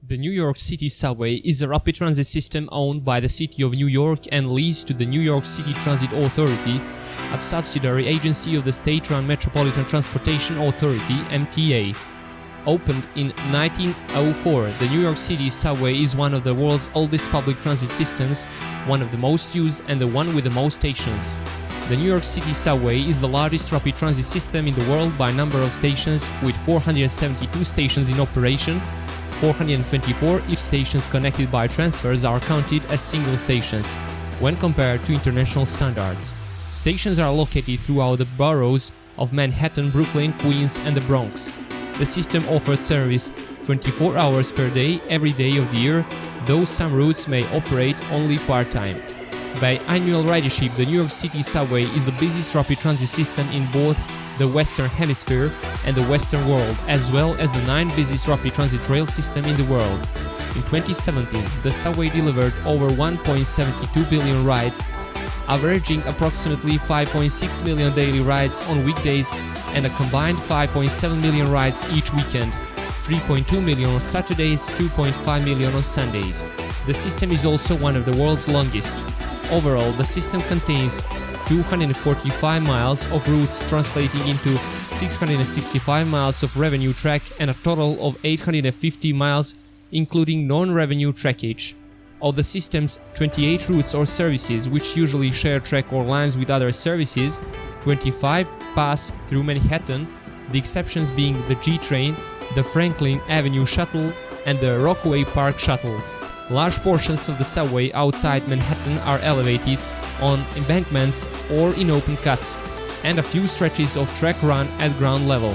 The New York City Subway is a rapid transit system owned by the City of New York and leased to the New York City Transit Authority, a subsidiary agency of the state-run Metropolitan Transportation Authority (MTA). Opened in 1904, the New York City Subway is one of the world's oldest public transit systems, one of the most used and the one with the most stations. The New York City Subway is the largest rapid transit system in the world by number of stations, with 472 stations in operation. 424 if stations connected by transfers are counted as single stations, when compared to international standards. Stations are located throughout the boroughs of Manhattan, Brooklyn, Queens and the Bronx. The system offers service 24 hours per day, every day of the year, though some routes may operate only part-time. By annual ridership, the New York City Subway is the busiest rapid transit system in both the Western Hemisphere and the Western world, as well as the 9th busiest rapid transit rail system in the world. In 2017, the subway delivered over 1.72 billion rides, averaging approximately 5.6 million daily rides on weekdays and a combined 5.7 million rides each weekend, 3.2 million on Saturdays, 2.5 million on Sundays. The system is also one of the world's longest. Overall, the system contains 245 miles of routes, translating into 665 miles of revenue track and a total of 850 miles, including non-revenue trackage. Of the system's 28 routes or services, which usually share track or lines with other services, 25 pass through Manhattan, the exceptions being the G train, the Franklin Avenue Shuttle and the Rockaway Park Shuttle. Large portions of the subway outside Manhattan are elevated on embankments or in open cuts, and a few stretches of track run at ground level.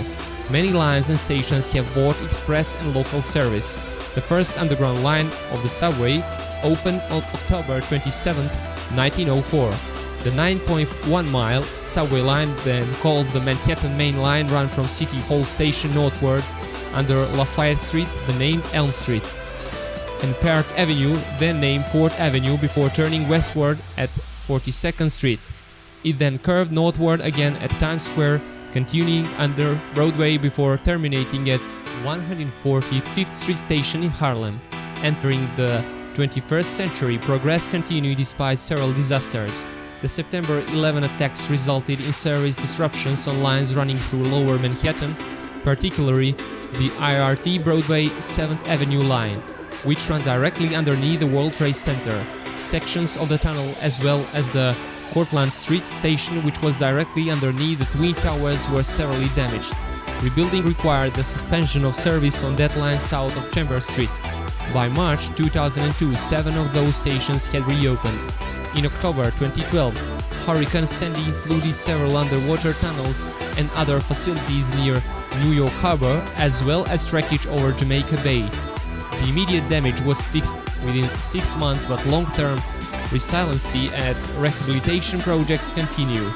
Many lines and stations have both express and local service. The first underground line of the subway opened on October 27, 1904. The 9.1-mile subway line, then called the Manhattan Main Line, ran from City Hall Station northward under Lafayette Street, the name Elm Street, and Park Avenue, then named 4th Avenue, before turning westward at 42nd Street. It then curved northward again at Times Square, continuing under Broadway before terminating at 145th Street Station in Harlem. Entering the 21st century, progress continued despite several disasters. The September 11 attacks resulted in service disruptions on lines running through Lower Manhattan, particularly the IRT Broadway 7th Avenue line, which ran directly underneath the World Trade Center. Sections of the tunnel, as well as the Cortlandt Street station, which was directly underneath the Twin Towers, were severely damaged. Rebuilding required the suspension of service on that line south of Chambers Street. By March 2002, 7 of those stations had reopened. In October 2012, Hurricane Sandy flooded several underwater tunnels and other facilities near New York Harbor, as well as trackage over Jamaica Bay. The immediate damage was fixed within 6 months, but long-term resiliency and rehabilitation projects continue.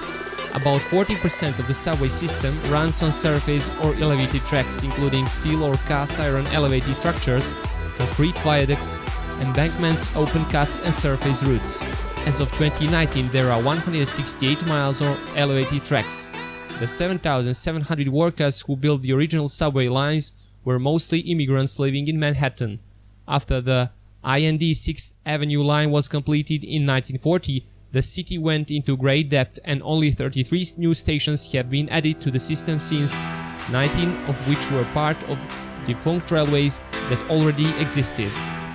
About 40% of the subway system runs on surface or elevated tracks, including steel or cast iron elevated structures, concrete viaducts, embankments, open cuts and surface routes. As of 2019, there are 168 miles of elevated tracks. The 7,700 workers who built the original subway lines were mostly immigrants living in Manhattan. After the IND 6th Avenue line was completed in 1940, the city went into great debt and only 33 new stations have been added to the system since, 19 of which were part of defunct railways that already existed.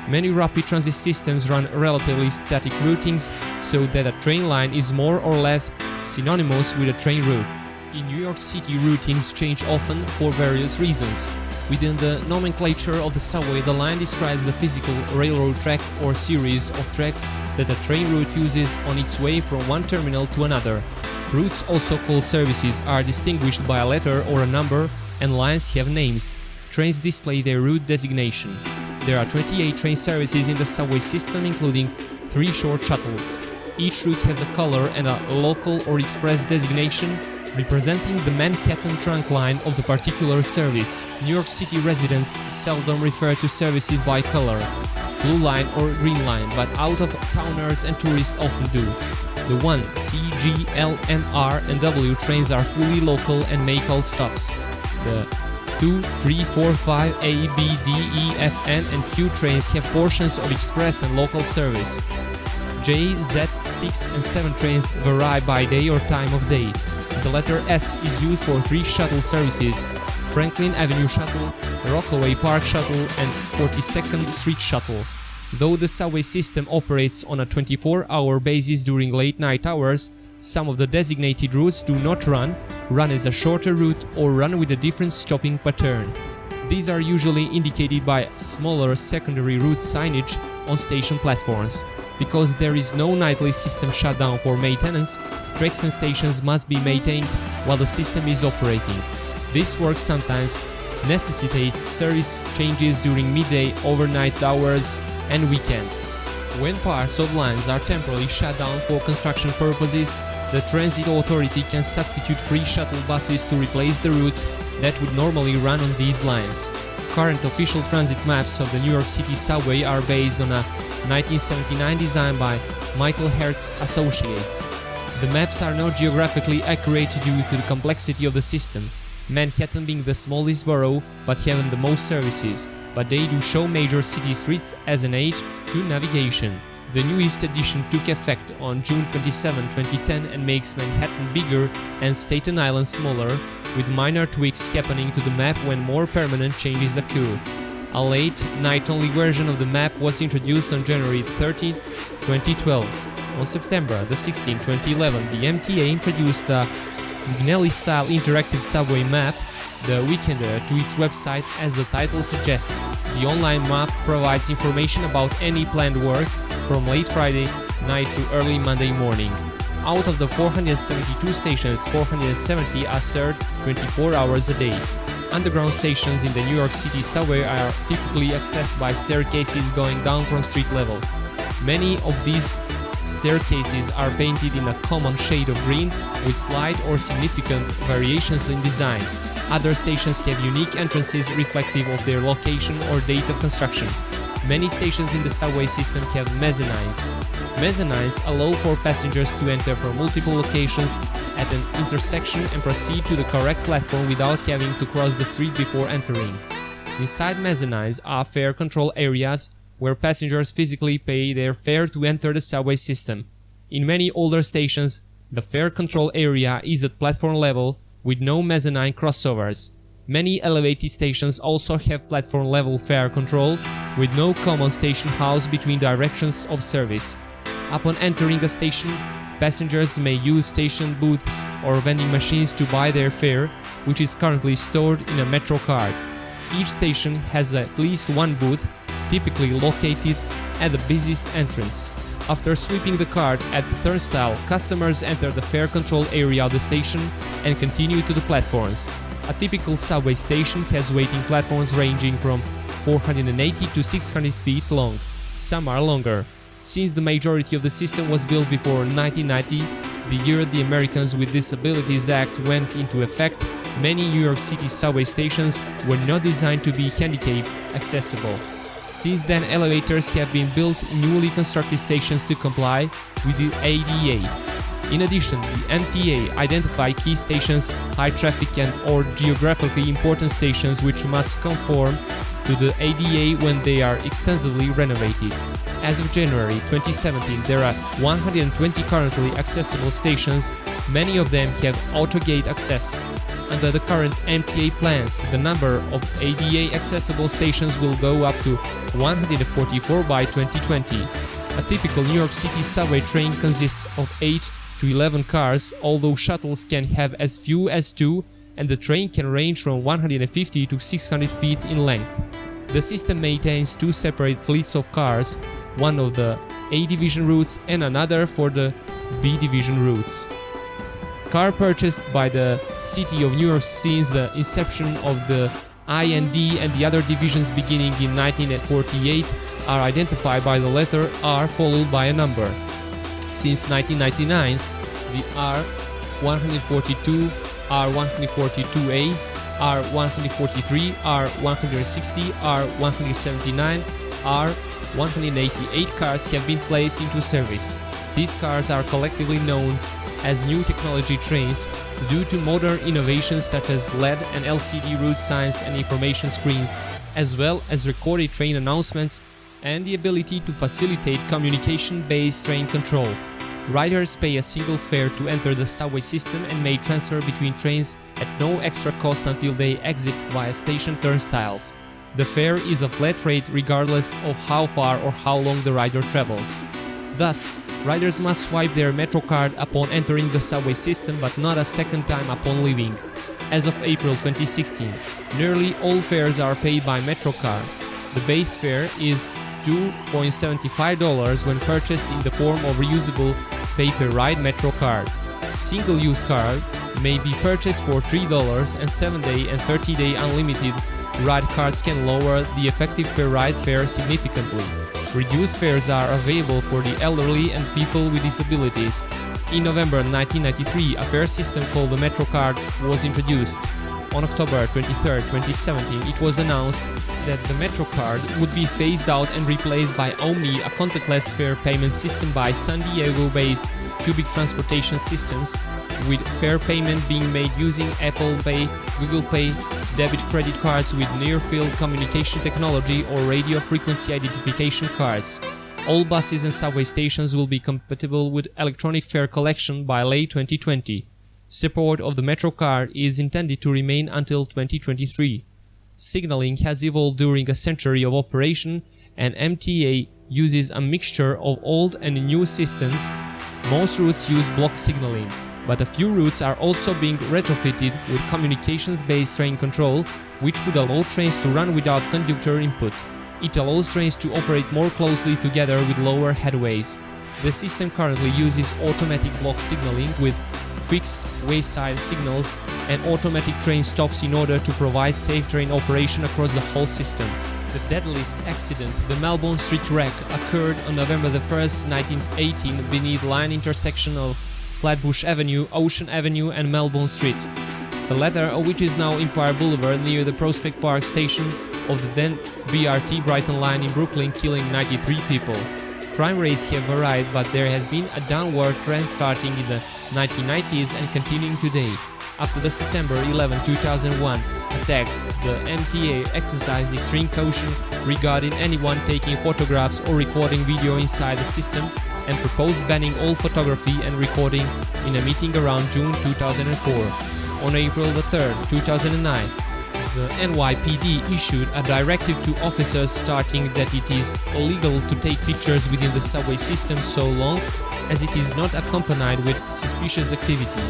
Many rapid transit systems run relatively static routings, so that a train line is more or less synonymous with a train route. In New York City, routings change often for various reasons. Within the nomenclature of the subway, the line describes the physical railroad track or series of tracks that a train route uses on its way from one terminal to another. Routes, also called services, are distinguished by a letter or a number, and lines have names. Trains display their route designation. There are 28 train services in the subway system, including 3 short shuttles. Each route has a color and a local or express designation representing the Manhattan trunk line of the particular service. New York City residents seldom refer to services by color, blue line or green line, but out-of-towners and tourists often do. The 1, C, G, L, M, R and W trains are fully local and make all stops. The 2, 3, 4, 5, A, B, D, E, F, N and Q trains have portions of express and local service. J, Z, 6 and 7 trains vary by day or time of day. The letter S is used for 3 shuttle services: Franklin Avenue Shuttle, Rockaway Park Shuttle and 42nd Street Shuttle. Though the subway system operates on a 24-hour basis during late-night hours, some of the designated routes do not run as a shorter route, or run with a different stopping pattern. These are usually indicated by smaller secondary route signage on station platforms. Because there is no nightly system shutdown for maintenance, tracks and stations must be maintained while the system is operating. This work sometimes necessitates service changes during midday, overnight hours and weekends. When parts of lines are temporarily shut down for construction purposes, the Transit Authority can substitute free shuttle buses to replace the routes that would normally run on these lines. Current official transit maps of the New York City subway are based on a 1979 design by Michael Hertz Associates. The maps are not geographically accurate due to the complexity of the system, Manhattan being the smallest borough but having the most services, but they do show major city streets as an aid to navigation. The newest edition took effect on June 27, 2010 and makes Manhattan bigger and Staten Island smaller, with minor tweaks happening to the map when more permanent changes occur. A late, night-only version of the map was introduced on January 13, 2012. On September 16, 2011, the MTA introduced a Gnelli-style interactive subway map, the Weekender, to its website. As the title suggests, the online map provides information about any planned work from late Friday night to early Monday morning. Out of the 472 stations, 470 are served 24 hours a day. Underground stations in the New York City subway are typically accessed by staircases going down from street level. Many of these staircases are painted in a common shade of green with slight or significant variations in design. Other stations have unique entrances reflective of their location or date of construction. Many stations in the subway system have mezzanines. Mezzanines allow for passengers to enter from multiple locations at an intersection and proceed to the correct platform without having to cross the street before entering. Inside mezzanines are fare control areas where passengers physically pay their fare to enter the subway system. In many older stations, the fare control area is at platform level with no mezzanine crossovers. Many elevated stations also have platform-level fare control, with no common station house between directions of service. Upon entering a station, passengers may use station booths or vending machines to buy their fare, which is currently stored in a Metro card. Each station has at least one booth, typically located at the busiest entrance. After sweeping the card at the turnstile, customers enter the fare control area of the station and continue to the platforms. A typical subway station has waiting platforms ranging from 480 to 600 feet long. Some are longer. Since the majority of the system was built before 1990, the year the Americans with Disabilities Act went into effect, many New York City subway stations were not designed to be handicap accessible. Since then, elevators have been built in newly constructed stations to comply with the ADA. In addition, the MTA identify key stations, high traffic and/or geographically important stations which must conform to the ADA when they are extensively renovated. As of January 2017, there are 120 currently accessible stations. Many of them have autogate access. Under the current MTA plans, the number of ADA accessible stations will go up to 144 by 2020. A typical New York City subway train consists of 8 to 11 cars, although shuttles can have as few as 2, and the train can range from 150 to 600 feet in length. The system maintains 2 separate fleets of cars, one of the A division routes and another for the B division routes. Car purchased by the City of New York since the inception of the I and D and the other divisions beginning in 1948 are identified by the letter R followed by a number. Since 1999, the R142, R142A, R143, R160, R179, R188 cars have been placed into service. These cars are collectively known as new technology trains due to modern innovations such as LED and LCD route signs and information screens, as well as recorded train announcements and the ability to facilitate communication-based train control. Riders pay a single fare to enter the subway system and may transfer between trains at no extra cost until they exit via station turnstiles. The fare is a flat rate regardless of how far or how long the rider travels. Thus, riders must swipe their Metro card upon entering the subway system but not a second time upon leaving. As of April 2016, nearly all fares are paid by Metro card. The base fare is $2.75 when purchased in the form of reusable pay-per-ride Metro card. Single-use card may be purchased for $3 and 7-day and 30-day unlimited ride cards can lower the effective per-ride fare significantly. Reduced fares are available for the elderly and people with disabilities. In November 1993, a fare system called the Metro card was introduced. On October 23, 2017, it was announced that the Metro card would be phased out and replaced by Omni, a contactless fare payment system by San Diego-based Cubic Transportation Systems, with fare payment being made using Apple Pay, Google Pay, debit credit cards with near-field communication technology or radio frequency identification cards. All buses and subway stations will be compatible with electronic fare collection by late 2020. Support of the Metro card is intended to remain until 2023. Signaling has evolved during a century of operation, and MTA uses a mixture of old and new systems. Most routes use block signaling, but a few routes are also being retrofitted with communications-based train control, which would allow trains to run without conductor input. It allows trains to operate more closely together with lower headways. The system currently uses automatic block signaling with fixed wayside signals and automatic train stops in order to provide safe train operation across the whole system. The deadliest accident, the Melbourne Street wreck, occurred on November 1, 1918 beneath line intersection of Flatbush Avenue, Ocean Avenue and Melbourne Street, the latter of which is now Empire Boulevard near the Prospect Park station of the then BRT Brighton line in Brooklyn, killing 93 people. Crime rates have varied, but there has been a downward trend starting in the 1990s and continuing today. After the September 11, 2001 attacks, the MTA exercised extreme caution regarding anyone taking photographs or recording video inside the system and proposed banning all photography and recording in a meeting around June 2004. On April 3, 2009, the NYPD issued a directive to officers stating that it is illegal to take pictures within the subway system so long as it is not accompanied with suspicious activity.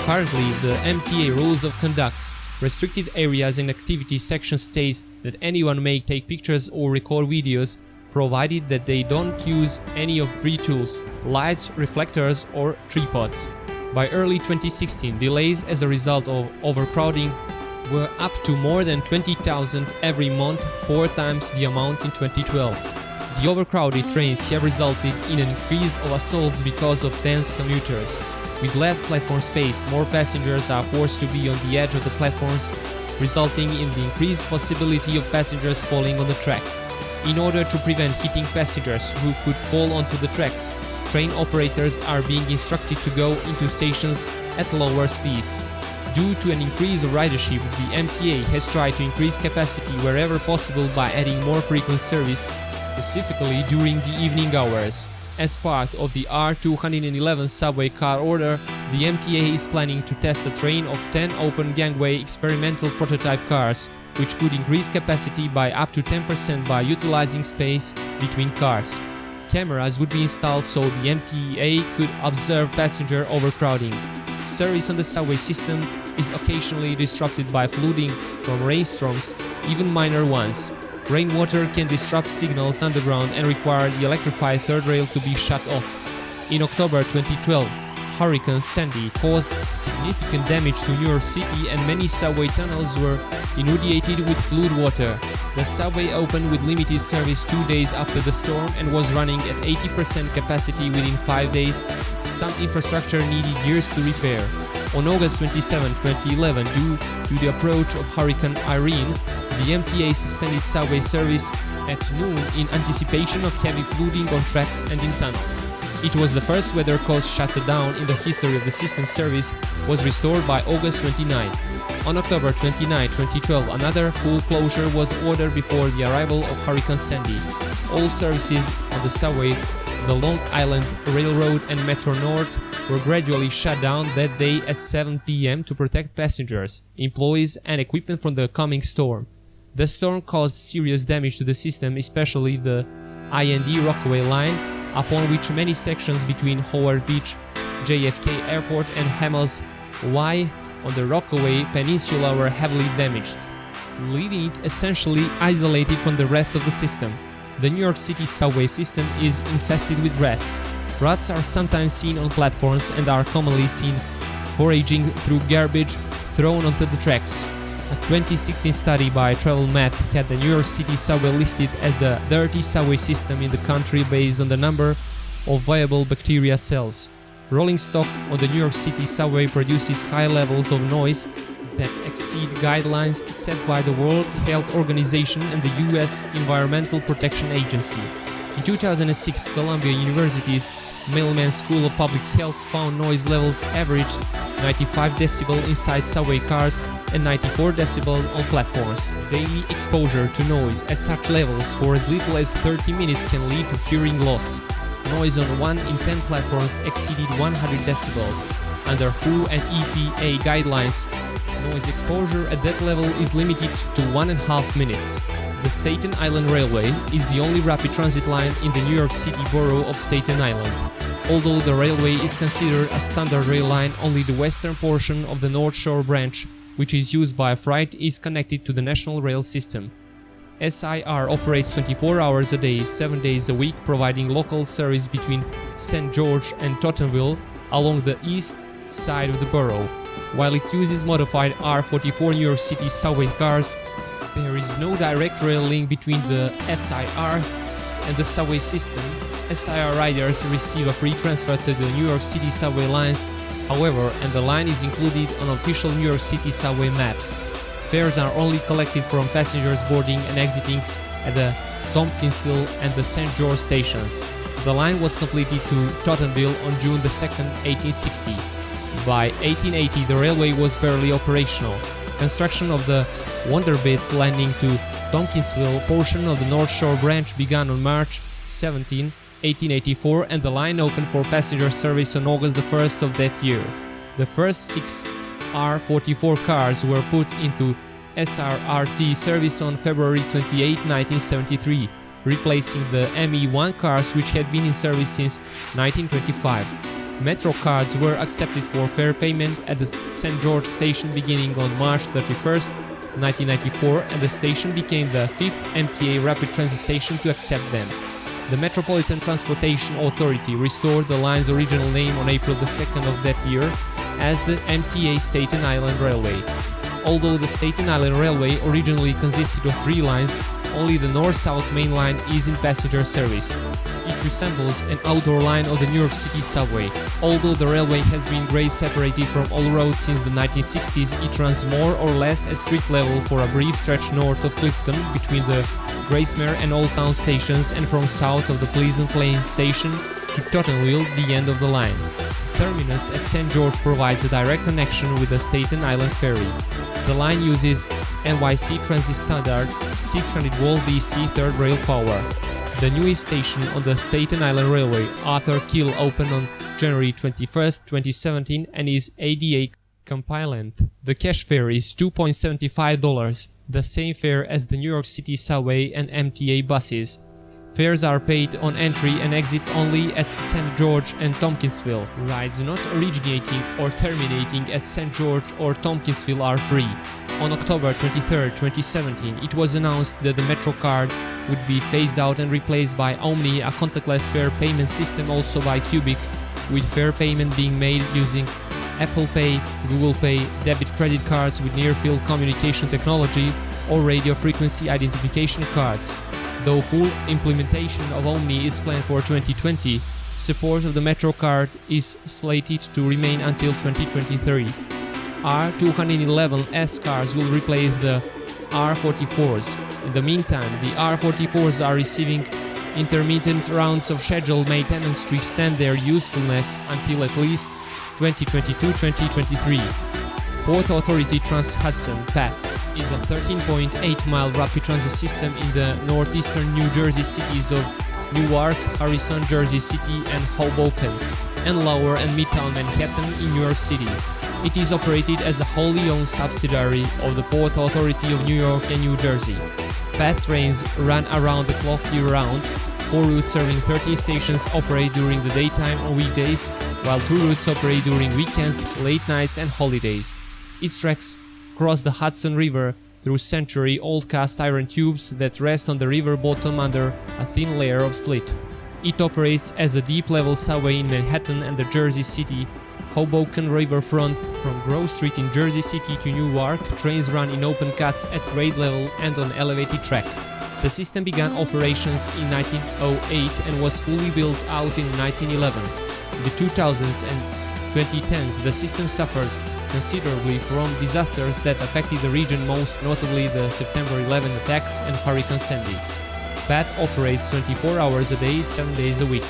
Currently, the MTA Rules of Conduct, Restricted Areas and Activities section states that anyone may take pictures or record videos provided that they don't use any of three tools: lights, reflectors or tripods. By early 2016, delays as a result of overcrowding were up to more than 20,000 every month, 4 times the amount in 2012. The overcrowded trains have resulted in an increase of assaults because of dense commuters. With less platform space, more passengers are forced to be on the edge of the platforms, resulting in the increased possibility of passengers falling on the track. In order to prevent hitting passengers who could fall onto the tracks, train operators are being instructed to go into stations at lower speeds. Due to an increase of ridership, the MTA has tried to increase capacity wherever possible by adding more frequent service, specifically during the evening hours. As part of the R211 subway car order, the MTA is planning to test a train of 10 open gangway experimental prototype cars, which could increase capacity by up to 10% by utilizing space between cars. Cameras would be installed so the MTA could observe passenger overcrowding. Service on the subway system is occasionally disrupted by flooding from rainstorms, even minor ones. Rainwater can disrupt signals underground and require the electrified third rail to be shut off. In October 2012, Hurricane Sandy caused significant damage to New York City and many subway tunnels were inundated with flood water. The subway opened with limited service 2 days after the storm and was running at 80% capacity within 5 days. Some infrastructure needed years to repair. On August 27, 2011, due to the approach of Hurricane Irene, the MTA suspended subway service at noon in anticipation of heavy flooding on tracks and in tunnels. It was the first weather-caused shutdown in the history of the system. Service was restored by August 29. On October 29, 2012, another full closure was ordered before the arrival of Hurricane Sandy. All services on the subway, the Long Island Railroad and Metro North were gradually shut down that day at 7 p.m. to protect passengers, employees and equipment from the coming storm. The storm caused serious damage to the system, especially the I&D Rockaway line, upon which many sections between Howard Beach, JFK Airport and Hamels Y on the Rockaway Peninsula were heavily damaged, leaving it essentially isolated from the rest of the system. The New York City subway system is infested with rats. Rats are sometimes seen on platforms and are commonly seen foraging through garbage thrown onto the tracks. A 2016 study by Travel Math had the New York City subway listed as the dirty subway system in the country based on the number of viable bacteria cells. Rolling stock on the New York City subway produces high levels of noise that exceed guidelines set by the World Health Organization and the US Environmental Protection Agency. In 2006, Columbia University's Mailman School of Public Health found noise levels averaged 95 decibel inside subway cars and 94 decibel on platforms. Daily exposure to noise at such levels for as little as 30 minutes can lead to hearing loss. Noise on 1 in 10 platforms exceeded 100 decibels. Under WHO and EPA guidelines, noise exposure at that level is limited to 1.5 minutes. The Staten Island Railway is the only rapid transit line in the New York City borough of Staten Island. Although the railway is considered a standard rail line, only the western portion of the North Shore branch, which is used by freight, is connected to the national rail system. SIR operates 24 hours a day, 7 days a week, providing local service between St. George and Tottenville along the east side of the borough. While it uses modified R44 New York City subway cars, there is no direct rail link between the SIR and the subway system. SIR riders receive a free transfer to the New York City subway lines, however, and the line is included on official New York City subway maps. Fares are only collected from passengers boarding and exiting at the Tompkinsville and the St. George stations. The line was completed to Tottenville on June 2, 1860. By 1880, the railway was barely operational. Construction of the Wonderbits landing to Tompkinsville portion of the North Shore branch began on March 17, 1884, and the line opened for passenger service on August 1st of that year. The first 6 R44 cars were put into SRRT service on February 28, 1973, replacing the ME1 cars which had been in service since 1925. Metro cards were accepted for fare payment at the St. George station beginning on March 31st, 1994, and the station became the 5th MTA rapid transit station to accept them. The Metropolitan Transportation Authority restored the line's original name on April 2nd of that year as the MTA Staten Island Railway. Although the Staten Island Railway originally consisted of 3 lines, only the north-south main line is in passenger service. It resembles an outdoor line of the New York City subway. Although the railway has been grade separated from all roads since the 1960s, it runs more or less at street level for a brief stretch north of Clifton between the Gracemere and Old Town stations and from south of the Pleasant Plains station to Tottenville, the end of the line. The terminus at St. George provides a direct connection with the Staten Island Ferry. The line uses NYC Transit Standard 600-volt DC third rail power. The newest station on the Staten Island Railway, Arthur Kill, opened on January 21, 2017 and is ADA compliant. The cash fare is $2.75, the same fare as the New York City subway and MTA buses. Fares are paid on entry and exit only at St. George and Tompkinsville. Rides not originating or terminating at St. George or Tompkinsville are free. On October 23, 2017, it was announced that the Metro card would be phased out and replaced by Omni, a contactless fare payment system, also by Cubic, with fare payment being made using Apple Pay, Google Pay, debit credit cards with near-field communication technology, or radio frequency identification cards. Though full implementation of Omni is planned for 2020, support of the Metro card is slated to remain until 2023. R211S cars will replace the R44s. In the meantime, the R44s are receiving intermittent rounds of scheduled maintenance to extend their usefulness until at least 2022-2023. Port Authority Trans-Hudson (PATH) is a 13.8-mile rapid transit system in the northeastern New Jersey cities of Newark, Harrison, Jersey City, and Hoboken, and Lower and Midtown Manhattan in New York City. It is operated as a wholly owned subsidiary of the Port Authority of New York and New Jersey. PATH trains run around the clock year-round. 4 routes serving 13 stations operate during the daytime on weekdays, while 2 routes operate during weekends, late nights, and holidays. Its tracks cross the Hudson River through century-old cast-iron tubes that rest on the river bottom under a thin layer of slit. It operates as a deep-level subway in Manhattan and the Jersey City, Hoboken riverfront. From Grove Street in Jersey City to Newark, trains run in open cuts at grade level and on elevated track. The system began operations in 1908 and was fully built out in 1911. In the 2000s and 2010s, the system suffered considerably from disasters that affected the region, most notably the September 11 attacks and Hurricane Sandy. PATH operates 24 hours a day, 7 days a week.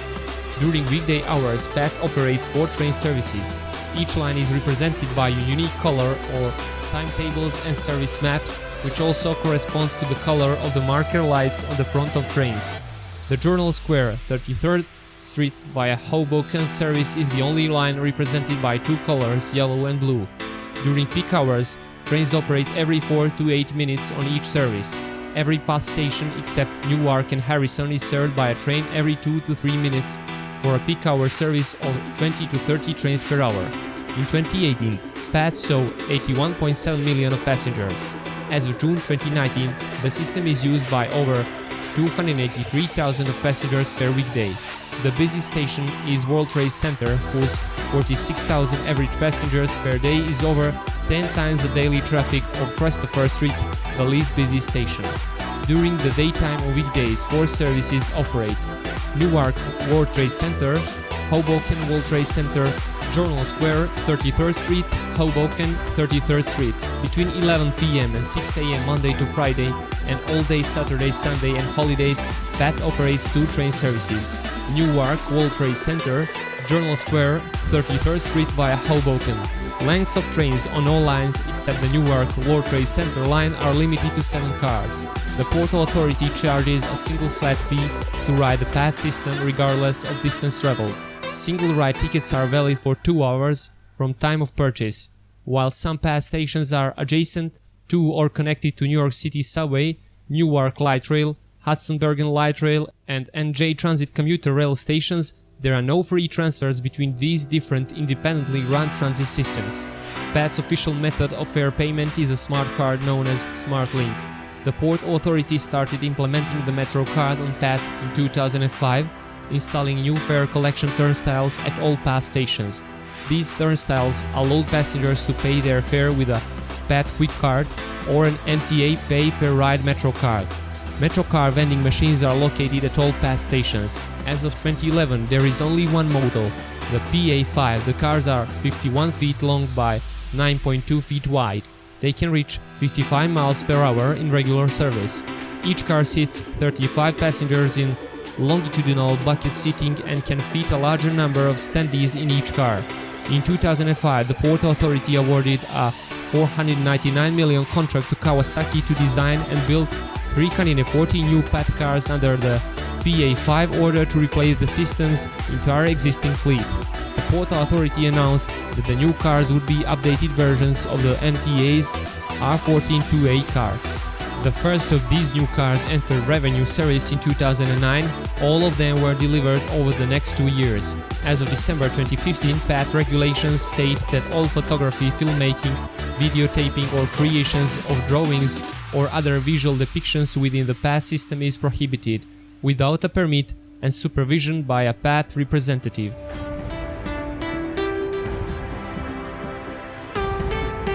During weekday hours, PATH operates 4 train services. Each line is represented by a unique color or timetables and service maps, which also corresponds to the color of the marker lights on the front of trains. The Journal Square, 33rd Street via Hoboken service is the only line represented by 2 colors, yellow and blue. During peak hours, trains operate every 4 to 8 minutes on each service. Every PATH station except Newark and Harrison is served by a train every 2 to 3 minutes for a peak hour service of 20 to 30 trains per hour. In 2018, PATH saw 81.7 million of passengers. As of June 2019, the system is used by over 283,000 of passengers per weekday. The busiest station is World Trade Center, whose 46,000 average passengers per day is over 10 times the daily traffic of Christopher Street, the least busy station. During the daytime or weekdays, 4 services operate: Newark World Trade Center, Hoboken World Trade Center, Journal Square, 33rd Street, Hoboken, 33rd Street. Between 11 p.m. and 6 a.m. Monday to Friday, and all day Saturday, Sunday, and holidays, PATH operates 2 train services: Newark World Trade Center, Journal Square, 33rd Street via Hoboken. The lengths of trains on all lines except the Newark World Trade Center line are limited to 7 cars. The Port Authority charges a single flat fee to ride the PATH system regardless of distance traveled. Single ride tickets are valid for 2 hours from time of purchase. While some PATH stations are adjacent to or connected to New York City Subway, Newark Light Rail, Hudson Bergen Light Rail, and NJ Transit commuter rail stations, there are no free transfers between these different independently run transit systems. PATH's official method of fare payment is a smart card known as SmartLink. The Port Authority started implementing the Metro card on PATH in 2005, installing new fare collection turnstiles at all PATH stations. These turnstiles allowed passengers to pay their fare with a PATH Quick Card or an MTA Pay Per Ride Metro card. Metro card vending machines are located at all PATH stations. As of 2011, there is only one model, the PA5. The cars are 51 feet long by 9.2 feet wide. They can reach 55 miles per hour in regular service. Each car seats 35 passengers in longitudinal bucket seating and can fit a larger number of standees in each car. In 2005, the Port Authority awarded a $499 million contract to Kawasaki to design and build 340 new PATH cars under the PA5 order to replace the system's entire existing fleet. The Port Authority announced that the new cars would be updated versions of the MTA's R14-2A cars. The first of these new cars entered revenue service in 2009. All of them were delivered over the next 2 years. As of December 2015, PATH regulations state that all photography, filmmaking, videotaping or creations of drawings or other visual depictions within the PATH system is prohibited, without a permit and supervision by a PATH representative.